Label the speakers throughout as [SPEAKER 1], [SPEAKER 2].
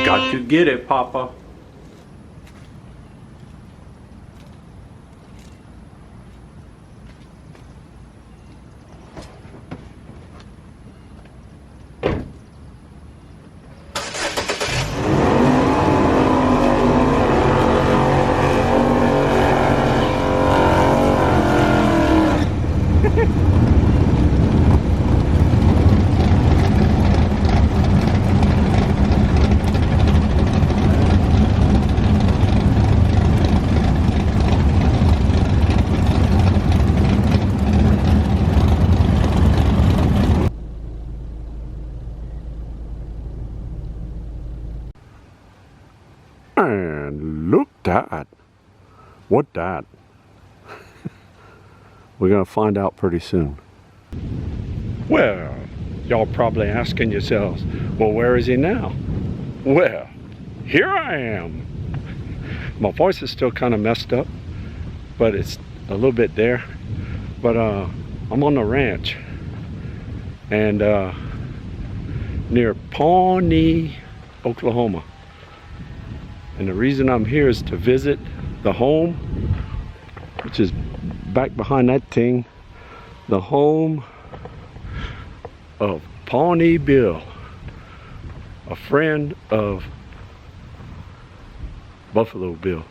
[SPEAKER 1] Got to get it, Papa. And look that. What that? We're gonna find out pretty soon. Well, y'all probably asking yourselves, well, where is he now? Well, here I am. My voice is still kind of messed up, but it's a little bit there. But I'm on the ranch, and near Pawnee, Oklahoma. And the reason I'm here is to visit the home, which is back behind that thing, the home of Pawnee Bill, a friend of Buffalo Bill.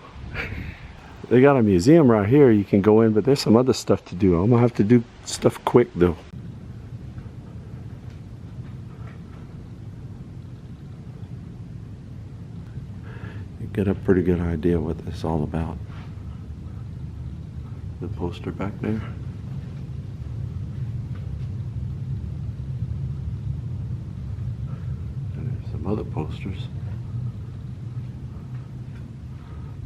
[SPEAKER 1] They got a museum right here you can go in, but there's some other stuff to do. I'm gonna have to do stuff quick though. Get a pretty good idea what this is all about. The poster back there. And there's some other posters.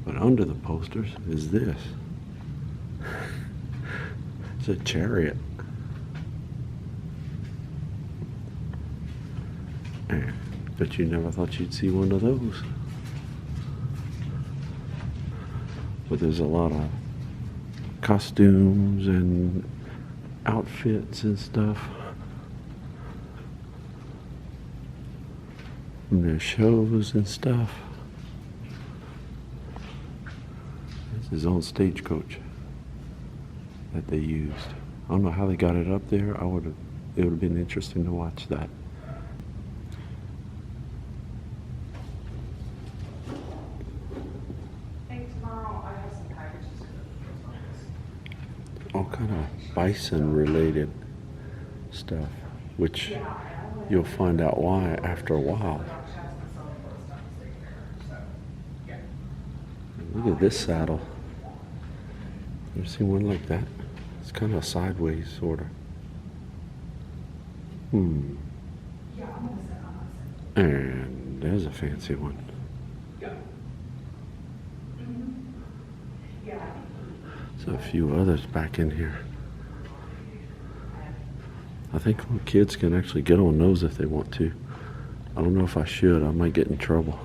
[SPEAKER 1] But under the posters is this. It's a chariot. But you never thought you'd see one of those. But there's a lot of costumes and outfits and stuff. And there's shows and stuff. This is his own stagecoach that they used. I don't know how they got it up there. It would have been interesting to watch that. All kind of bison related stuff, which you'll find out why after a while. Look at this saddle. You ever seen one like that? It's kind of sideways, sort of. And there's a fancy one. There's a few others back in here. I think kids can actually get on those if they want to. I don't know if I should. I might get in trouble.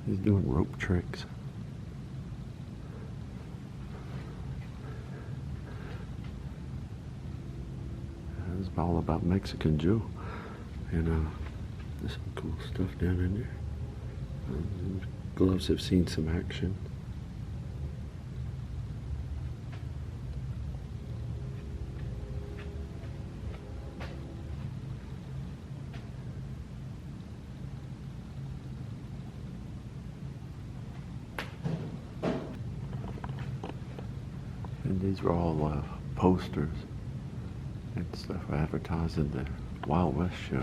[SPEAKER 1] He's doing rope tricks. It's all about Mexican Joe. And there's some cool stuff down in there. Gloves have seen some action. And these were all posters and stuff advertising the Wild West show.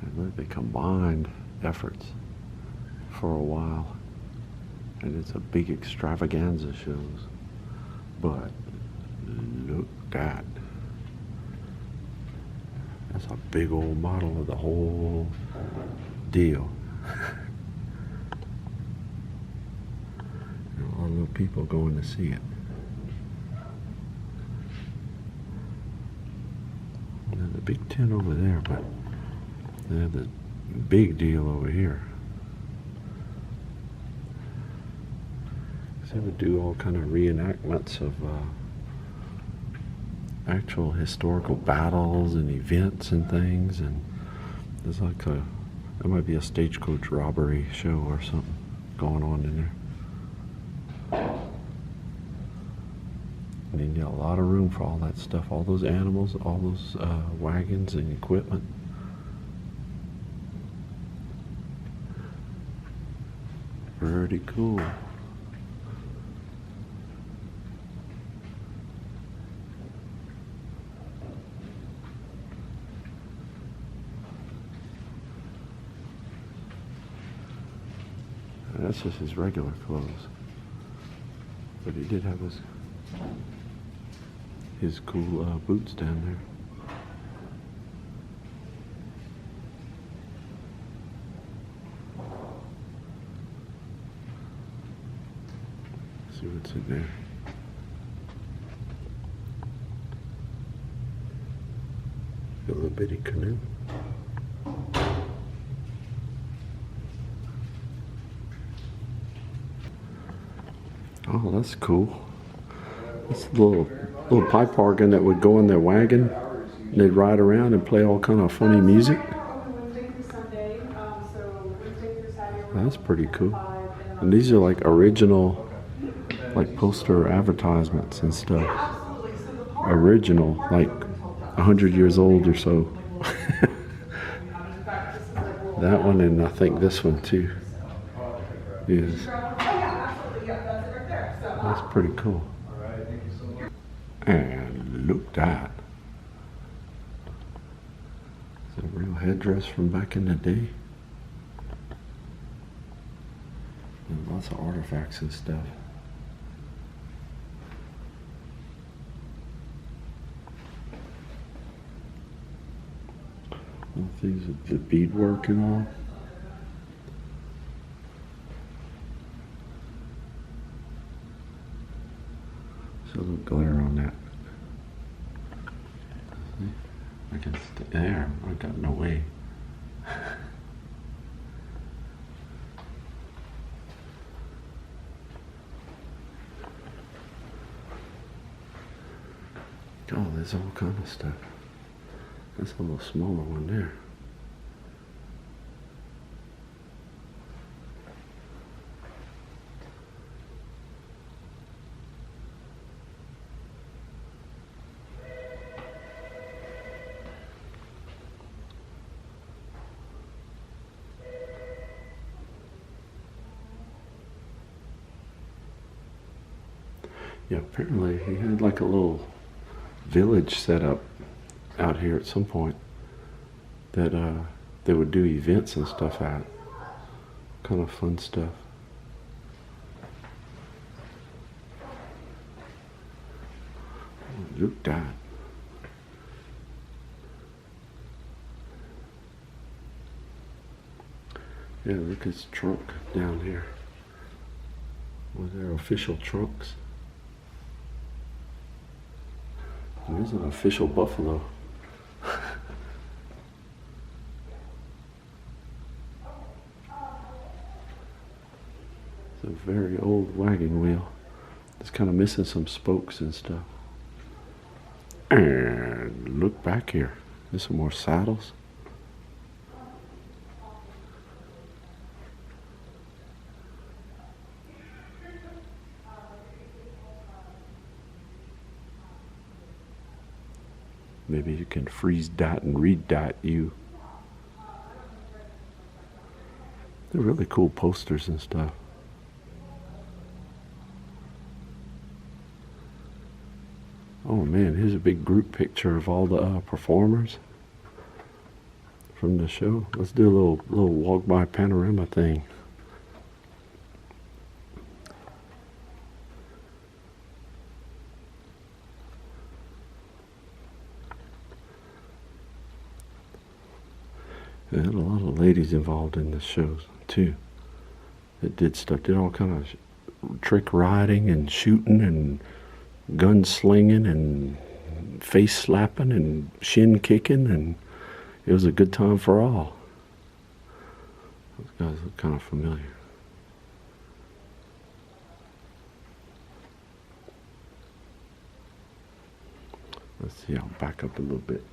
[SPEAKER 1] And look, they combined efforts for a while. And it's a big extravaganza shows. But look That's a big old model of the whole deal. And a lot of little people going to see it. There's a big tent over there, but they have the big deal over here. They would do all kind of reenactments of actual historical battles and events and things, and there's like there might be a stagecoach robbery show or something going on in there. And you get a lot of room for all that stuff, all those animals, all those wagons and equipment. Pretty cool. That's just his regular clothes. But he did have his cool boots down there. Let's see what's in there. A little bitty canoe. Oh, that's cool. It's a little pipe organ that would go in their wagon. And they'd ride around and play all kind of funny music. That's pretty cool. And these are like original, like poster advertisements and stuff. Original, like 100 years old or so. That one, and I think this one too is. That's pretty cool. And look at that. It's a real headdress from back in the day. And lots of artifacts and stuff. All these, the beadwork and all. A little glare on that. I can stay there. I got no way. Oh, there's all kind of stuff. That's a little smaller one there. Yeah, apparently he had like a little village set up out here at some point that they would do events and stuff at. Kind of fun stuff. Look at that. Yeah, look at his trunk down here. One of their official trunks. There's an official buffalo. It's a very old wagon wheel. It's kind of missing some spokes and stuff. And look back here. There's some more saddles. Maybe you can freeze that and read that you. They're really cool posters and stuff. Oh man, here's a big group picture of all the performers from the show. Let's do a little walk by panorama thing. They had a lot of ladies involved in the shows too. That did stuff, did all kind of trick riding and shooting and gun slinging and face slapping and shin kicking, and it was a good time for all. Those guys look kind of familiar. Let's see, I'll back up a little bit.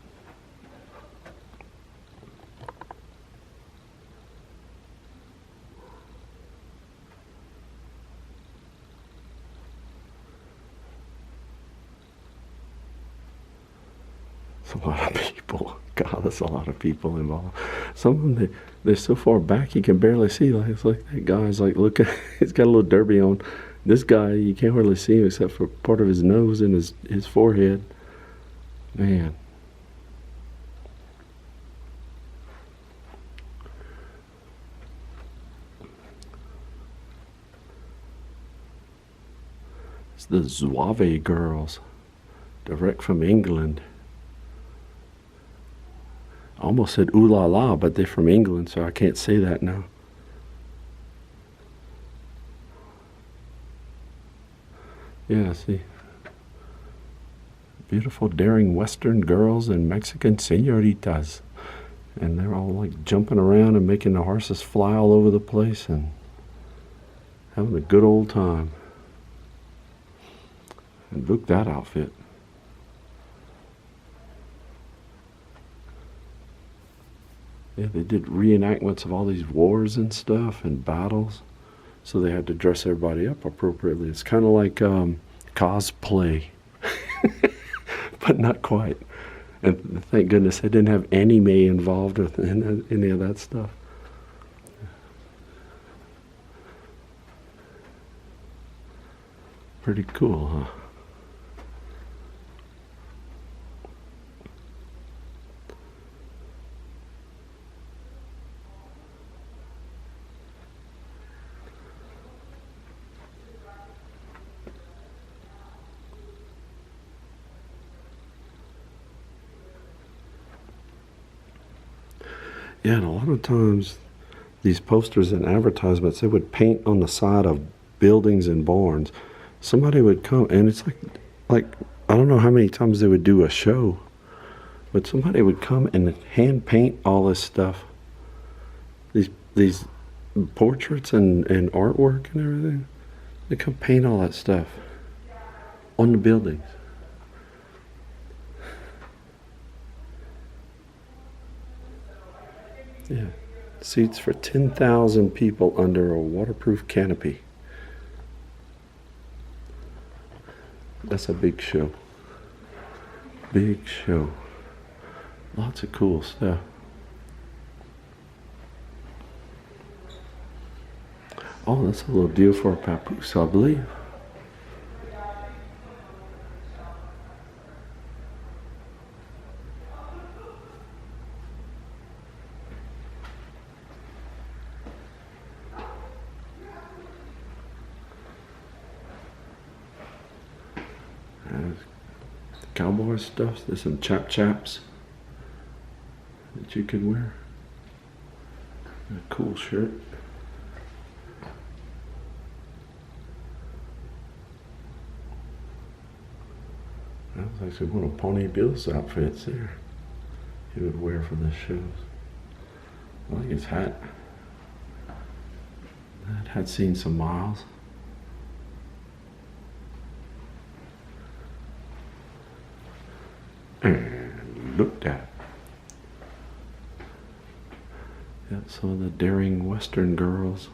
[SPEAKER 1] It's a lot of people. God, that's a lot of people involved. Some of them, they're so far back you can barely see. Like, it's like that guy's like, look, he's got a little derby on. This guy, you can't really see him except for part of his nose and his forehead. Man. It's the Zouave girls, direct from England. I almost said ooh la la, but they're from England, so I can't say that now. Yeah, see. Beautiful, daring Western girls and Mexican senoritas. And they're all like jumping around and making the horses fly all over the place and having a good old time. And look, that outfit. Yeah, they did reenactments of all these wars and stuff and battles. So they had to dress everybody up appropriately. It's kind of like cosplay. But not quite. And thank goodness they didn't have anime involved with any of that stuff. Pretty cool, huh? Yeah, and a lot of times these posters and advertisements, they would paint on the side of buildings and barns. Somebody would come, and it's like I don't know how many times they would do a show, but somebody would come and hand paint all this stuff, these portraits and artwork and everything. They come paint all that stuff on the buildings. Yeah, seats for 10,000 people under a waterproof canopy. That's a big show. Big show. Lots of cool stuff. Oh, that's a little deal for a papoose, I believe. Cowboy stuff. There's some chaps that you could wear. A cool shirt. That was actually one of Pawnee Bill's outfits there. He would wear for the shows. I like his hat. That had seen some miles. And looked at. Yeah, some of the daring Western girls.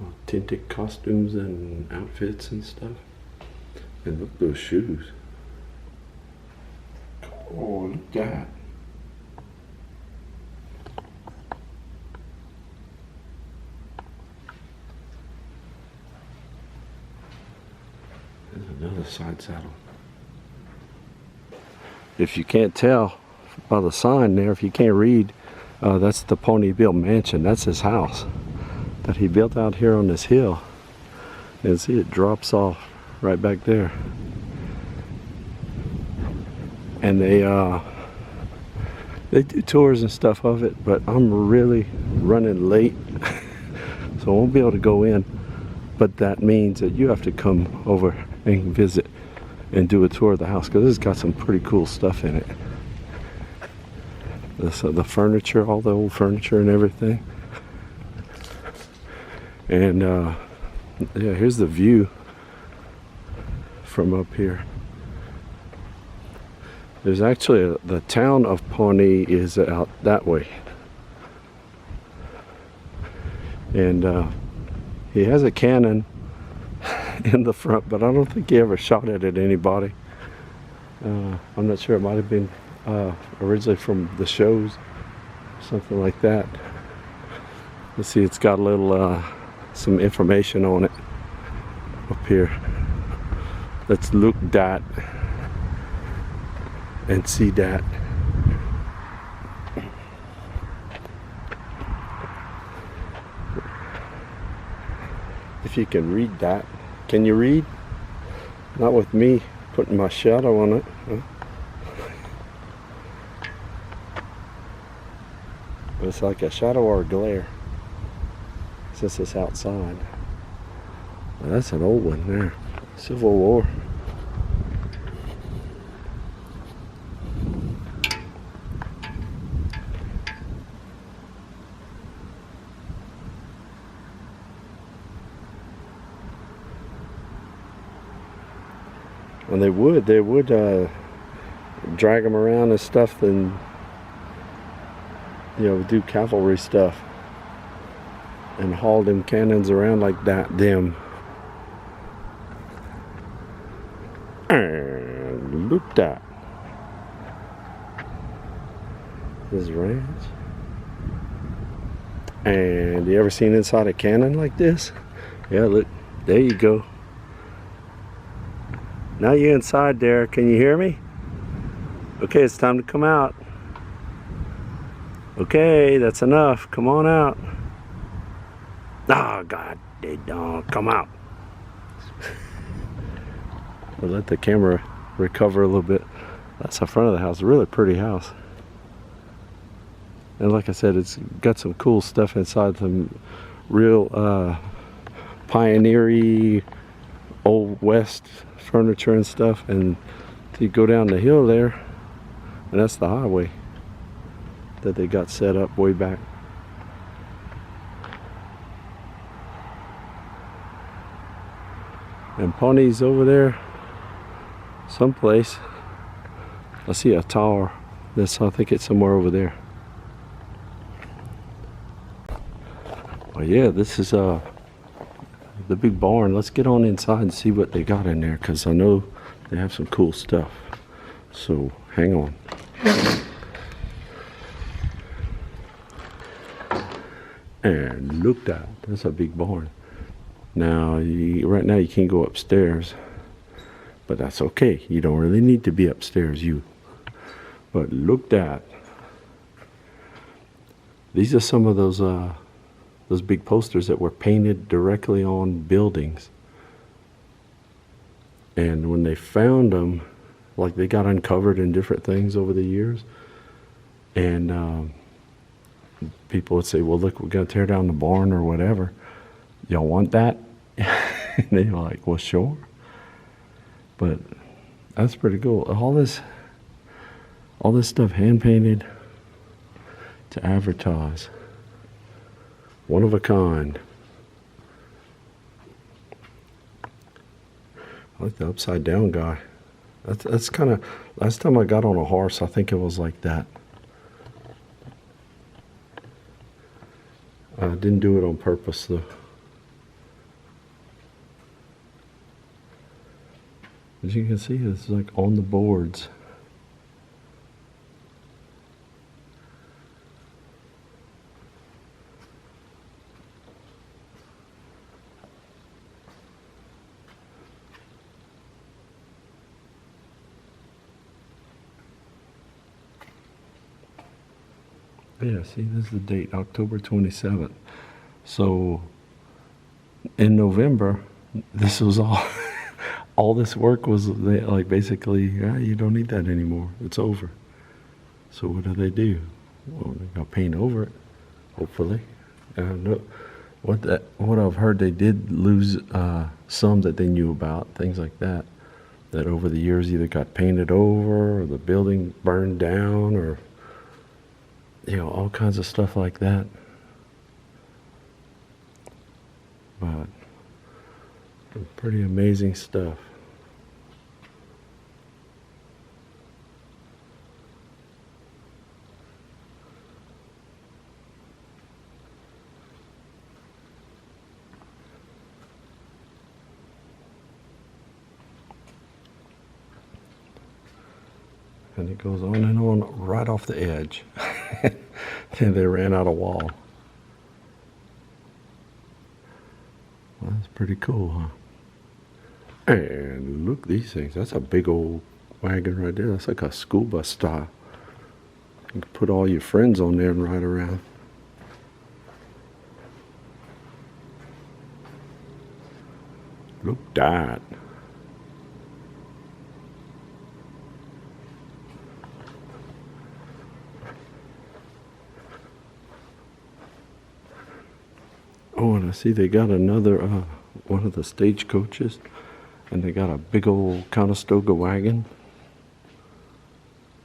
[SPEAKER 1] Authentic costumes and outfits and stuff. And look at those shoes. Oh, look at that. Another side saddle. If you can't tell by the sign there, if you can't read, that's the Pawnee Bill mansion. That's his house that he built out here on this hill. And see, it drops off right back there. And they do tours and stuff of it, but I'm really running late, so I won't be able to go in. But that means that you have to come over and visit and do a tour of the house, because it's got some pretty cool stuff in it. The furniture, all the old furniture and everything. And yeah, here's the view from up here. There's actually the town of Pawnee is out that way. And he has a cannon in the front, but I don't think he ever shot it at anybody. I'm not sure, it might have been originally from the shows, something like that. Let's see, it's got a little some information on it up here. Let's look that and see that. If you can read that. Can you read? Not with me putting my shadow on it. Huh? It's like a shadow or a glare, since it's outside. Well, that's an old one there. Civil War. And they would drag them around and stuff, and do cavalry stuff and haul them cannons around like that. Them. And look that. This ranch. And you ever seen inside a cannon like this? Yeah, look, there you go. Now you're inside there. Can you hear me? Okay, it's time to come out. Okay, that's enough. Come on out. Oh, God, they don't come out. We'll let the camera recover a little bit. That's the front of the house. A really pretty house. And like I said, it's got some cool stuff inside. Some real pioneer-y, old west furniture and stuff. And you go down the hill there, and that's the highway that they got set up way back. And Pawnee's over there someplace. I see a tower. I think it's somewhere over there. Well, yeah, this is the big barn. Let's get on inside and see what they got in there, because I know they have some cool stuff. So hang on. And look that, that's a big barn. Now, right now you can't go upstairs, but that's okay. You don't really need to be upstairs, But look that. These are some of those big posters that were painted directly on buildings. And when they found them, like, they got uncovered in different things over the years. And people would say, well, look, we're going to tear down the barn or whatever. Y'all want that? And they're like, well, sure. But that's pretty cool. All this stuff hand painted to advertise. One of a kind. I like the upside down guy. That's kind of, last time I got on a horse, I think it was like that. I didn't do it on purpose though. As you can see, it's like on the boards. Yeah, see, this is the date, October 27th. So in November, this was all, all this work was like basically, you don't need that anymore. It's over. So what do? Well, they got paint over it, hopefully. No, what I've heard, they did lose some that they knew about, things like that. That over the years either got painted over or the building burned down or, all kinds of stuff like that. But pretty amazing stuff. And it goes on and on right off the edge. Then they ran out of wall. Well, that's pretty cool, huh? And look, these things. That's a big old wagon right there. That's like a school bus style. You can put all your friends on there and ride around. Look at that. Oh, and I see they got another, one of the stagecoaches, and they got a big old Conestoga wagon.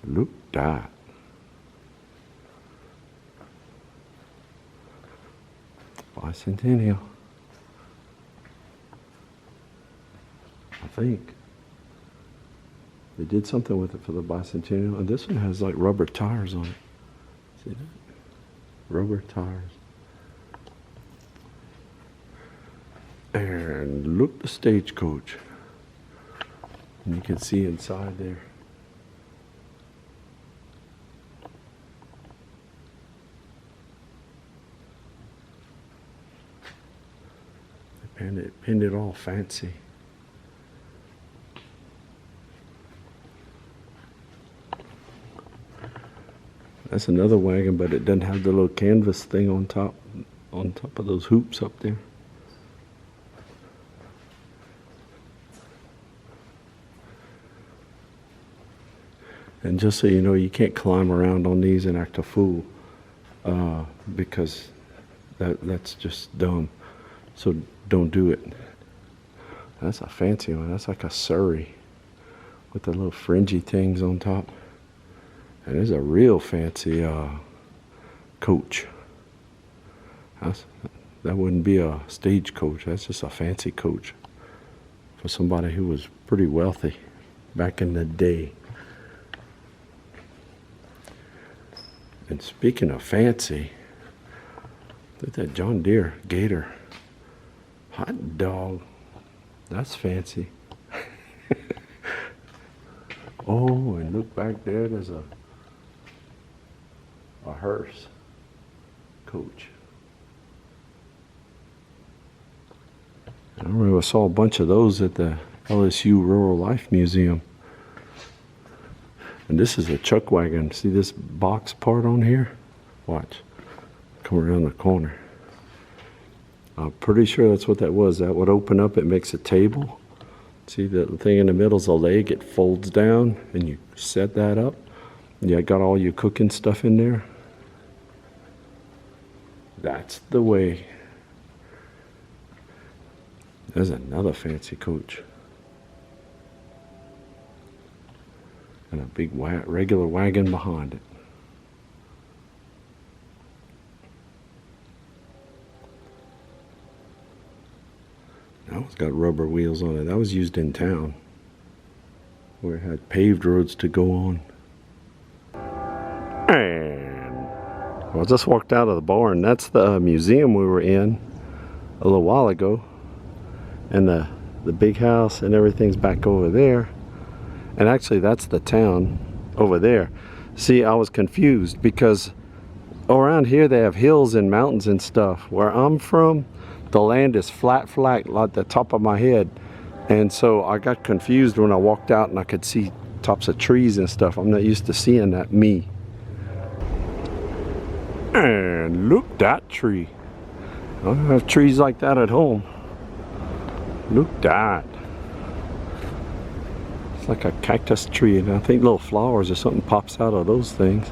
[SPEAKER 1] Look at that. Bicentennial. I think. They did something with it for the bicentennial, and this one has like rubber tires on it. See that? Rubber tires. And look, the stagecoach. And you can see inside there. They pinned it all fancy. That's another wagon, but it doesn't have the little canvas thing on top of those hoops up there. And just so you know, you can't climb around on these and act a fool, because that's just dumb. So don't do it. That's a fancy one. That's like a Surrey with the little fringy things on top. And there's a real fancy coach. That wouldn't be a stagecoach. That's just a fancy coach for somebody who was pretty wealthy back in the day. And speaking of fancy, look at that John Deere Gator. Hot dog. That's fancy. Oh, and look back there, there's a hearse coach. I remember I saw a bunch of those at the LSU Rural Life Museum. And this is a chuck wagon. See this box part on here? Watch. Come around the corner. I'm pretty sure that's what that was. That would open up, it makes a table. See the thing in the middle is a leg, it folds down and you set that up. And you got all your cooking stuff in there. That's the way. There's another fancy coach. And a big regular wagon behind it. That one's got rubber wheels on it. That was used in town, where it had paved roads to go on. And well, I just walked out of the barn. That's the museum we were in a little while ago. And the big house and everything's back over there. And actually that's the town over there. See, I was confused because around here they have hills and mountains and stuff. Where I'm from, the land is flat like the top of my head. And so I got confused when I walked out and I could see tops of trees and stuff. I'm not used to seeing that, me. And look, that tree. I don't have trees like that at home. Look at that. It's like a cactus tree, and I think little flowers or something pops out of those things.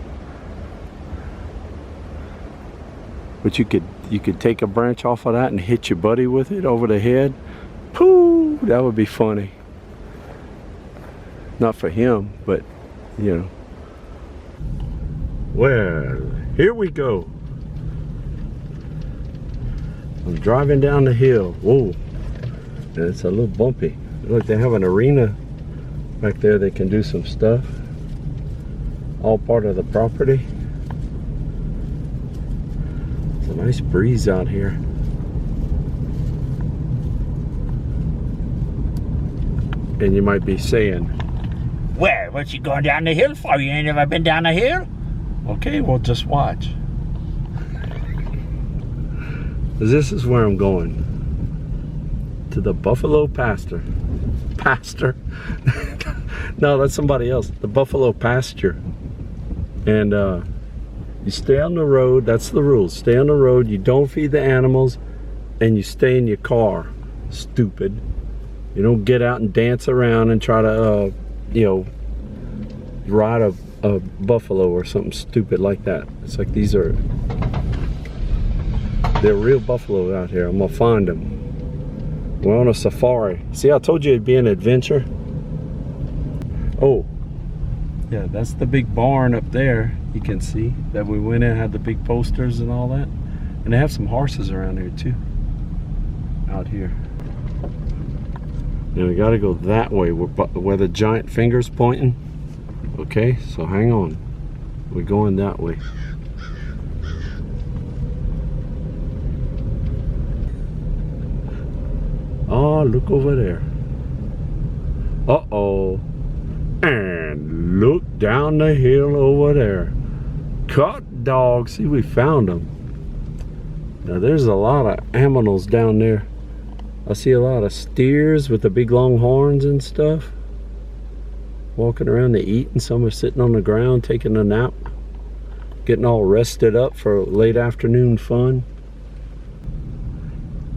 [SPEAKER 1] But you could take a branch off of that and hit your buddy with it over the head. Pooh! That would be funny. Not for him, but you know. Well, here we go. I'm driving down the hill. Whoa. And it's a little bumpy. Look, they have an arena back there. They can do some stuff. All part of the property. It's a nice breeze out here. And you might be saying,
[SPEAKER 2] well, what you going down the hill for? You ain't never been down the hill?
[SPEAKER 1] okay, well, just watch. This is where I'm going. To the Buffalo Pasture. Pasture? No, that's somebody else. The Buffalo Pasture. And you stay on the road. That's the rules. Stay on the road. You don't feed the animals. And you stay in your car. Stupid. You don't get out and dance around and try to, you know, ride a buffalo or something stupid like that. It's like these are... They're real buffalo out here. I'm gonna find them. We're on a safari. See, I told you it'd be an adventure. Oh, yeah, that's the big barn up there. You can see that we went in, had the big posters and all that. And they have some horses around here too. Out here. And we gotta go that way where the giant finger's pointing. Okay, so hang on. We're going that way. Oh, look over there. Uh-oh. And look down the hill over there. Cut dog. See, we found them. Now, there's a lot of animals down there. I see a lot of steers with the big long horns and stuff. Walking around to eat, and some are sitting on the ground taking a nap. Getting all rested up for late afternoon fun.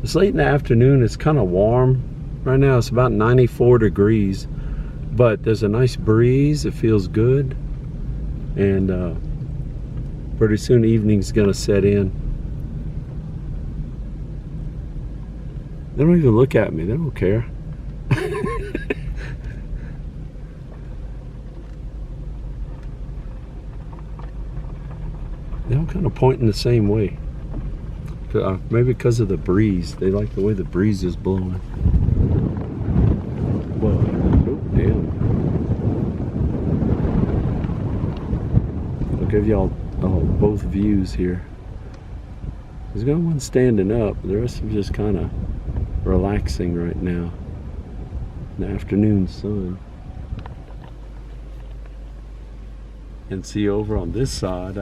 [SPEAKER 1] It's late in the afternoon. It's kind of warm. Right now it's about 94 degrees. But there's a nice breeze. It feels good. And pretty soon evening's gonna set in. They don't even look at me. They don't care. They all kind of pointing the same way. Maybe because of the breeze. They like the way the breeze is blowing. Well, oh damn. I'll give y'all both views here. There's got one standing up. The rest of them just kind of relaxing right now. In the afternoon sun. And see over on this side,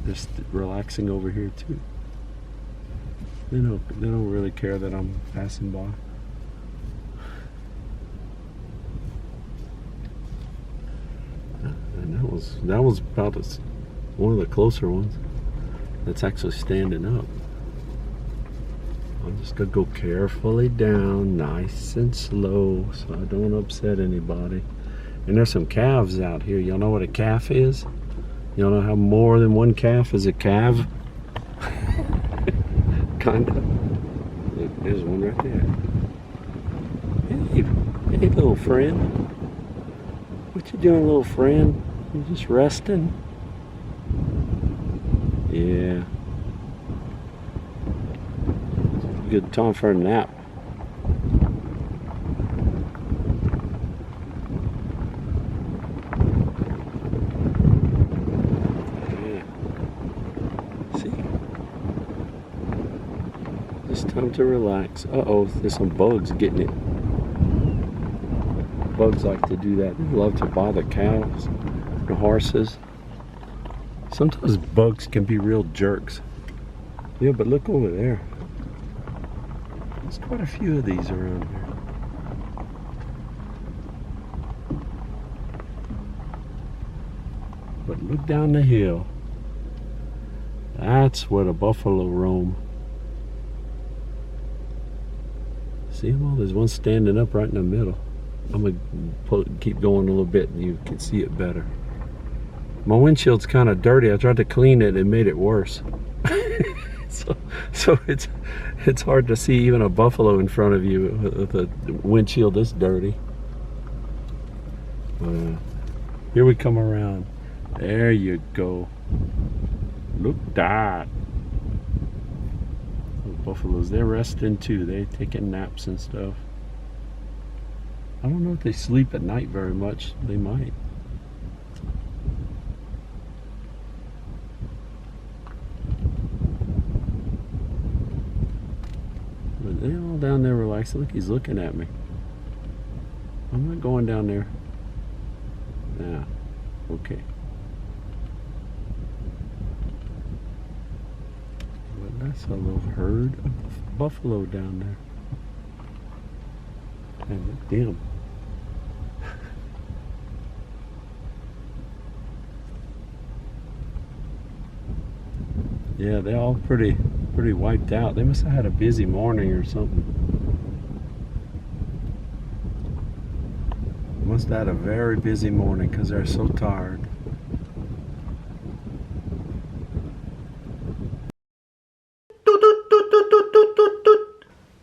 [SPEAKER 1] just relaxing over here too. They don't really care that I'm passing by. And that was about one of the closer ones that's actually standing up. I'm just gonna go carefully down, nice and slow, so I don't upset anybody. And there's some calves out here. Y'all know what a calf is? Y'all know how more than one calf is a calf? Kinda. Look, there's one right there. Hey, little friend. What you doing, little friend? You just resting? Yeah. Good time for a nap. Time to relax. Uh-oh, there's some bugs getting it. Bugs like to do that. They love to bother cows, the horses. Sometimes bugs can be real jerks. Yeah, but look over there. There's quite a few of these around here. But look down the hill. That's where the buffalo roam. See them all? There's one standing up right in the middle. I'm gonna keep going a little bit and you can see it better. My windshield's kind of dirty. I tried to clean it and it made it worse. so it's hard to see even a buffalo in front of you with a windshield this dirty. Here we come around. There you go. Look at that. Those buffaloes, they're resting too. They're taking naps and stuff. I don't know if they sleep at night very much. They might. But they're all down there relaxing. Look, he's looking at me. I'm not going down there. Yeah, okay. Well, that's a little herd of buffalo down there. And look at them. Yeah, they're all pretty wiped out. They must have had a busy morning or something. Must have had a very busy morning because they're so tired.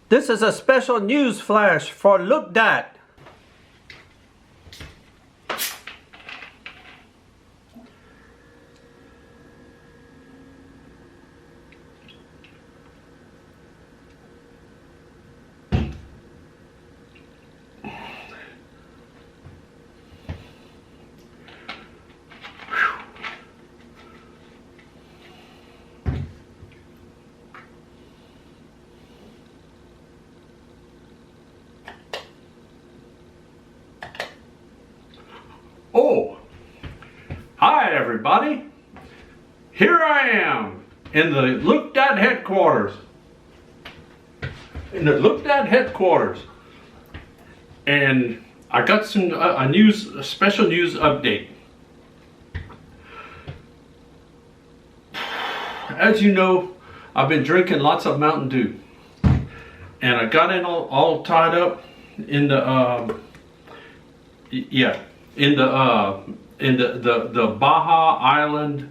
[SPEAKER 3] This is a special news flash for Look Dat.
[SPEAKER 1] Oh, hi everybody. Here I am in the Look Dat headquarters. And I got some a special news update. As you know, I've been drinking lots of Mountain Dew, and I got in all tied up in the in the Baja Island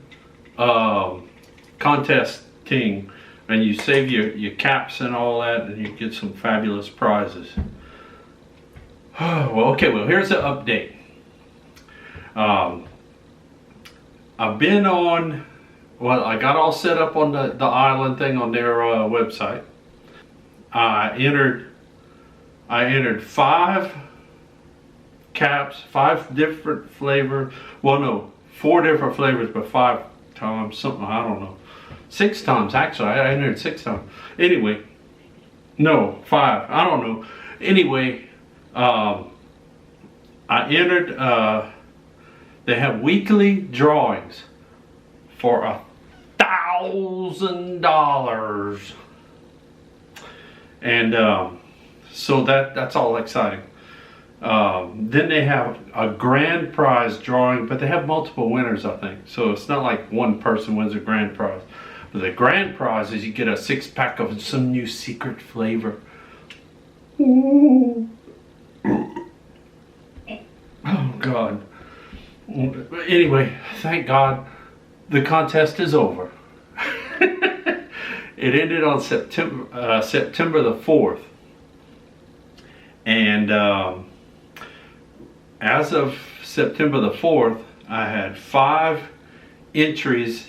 [SPEAKER 1] contest thing, and you save your caps and all that, and you get some fabulous prizes. Well, here's the update. I've been on, I got all set up on the island thing on their website. I entered 5 caps, 5 different flavors. Well, no, 4 different flavors, but 5 times something, I don't know. 6 times actually. I entered 6 times. Anyway, no, 5. I don't know. Anyway, I entered. They have weekly drawings for $1,000, and so that's all exciting. Then they have a grand prize drawing, but they have multiple winners, I think. So it's not like one person wins a grand prize. But the grand prize is you get a 6-pack of some new secret flavor. Ooh. Oh God. Anyway, thank God the contest is over. It ended on September the 4th. And as of September the 4th, I had 5 entries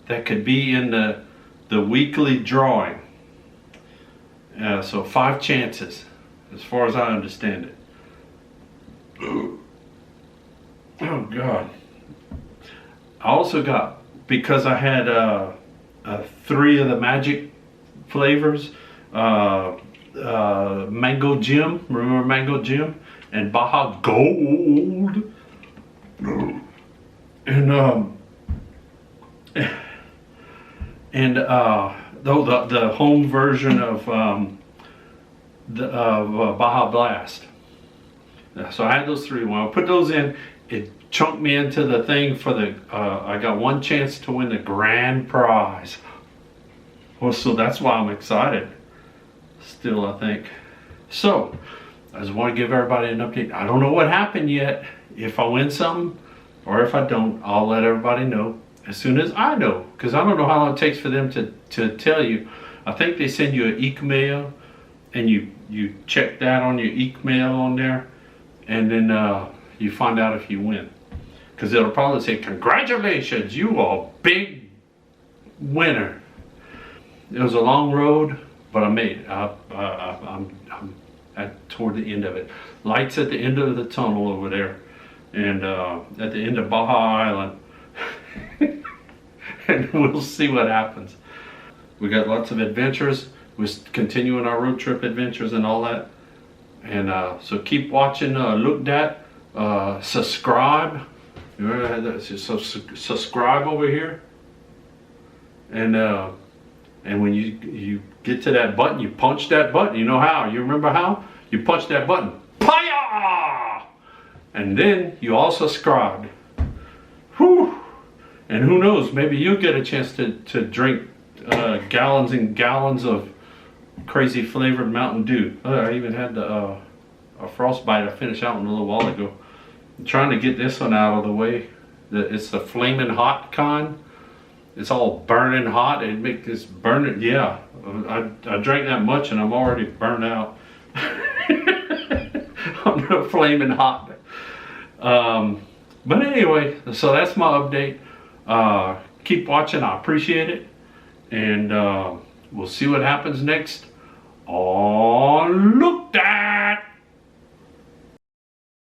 [SPEAKER 1] that could be in the weekly drawing. So 5 chances, as far as I understand it. Oh God. I also got, because I had 3 of the magic flavors, Mango Jim, remember Mango Jim? And Baja Gold. And the home version of Baja Blast. So I had those 3. When I put those in, it chunked me into the thing for the. I got 1 chance to win the grand prize. Well, so that's why I'm excited. Still, I think. So, I just want to give everybody an update. I don't know what happened yet. If I win something or if I don't, I'll let everybody know as soon as I know. Because I don't know how long it takes for them to tell you. I think they send you an email and you check that on your email on there. And then you find out if you win. Because it'll probably say, congratulations, you are a big winner. It was a long road, but I made it. I'm toward the end of it. Lights at the end of the tunnel over there. And at the end of Baja Island. And we'll see what happens. We got lots of adventures. We're continuing our road trip adventures and all that. And so keep watching Looked At. Subscribe. You remember I had that? So subscribe over here. And when you get to that button, you punch that button. You know how? You remember how? You punch that button. Paya! And then you also subscribe. Whew! And who knows? Maybe you'll get a chance to drink gallons and gallons of crazy flavored Mountain Dew. I even had a frostbite I finished out a little while ago. I'm trying to get this one out of the way. It's the flaming hot kind. It's all burning hot. It makes this burning. Yeah, I drank that much and I'm already burned out. I'm the flaming hot. But anyway, so that's my update. Keep watching. I appreciate it. And we'll see what happens next on Looked At.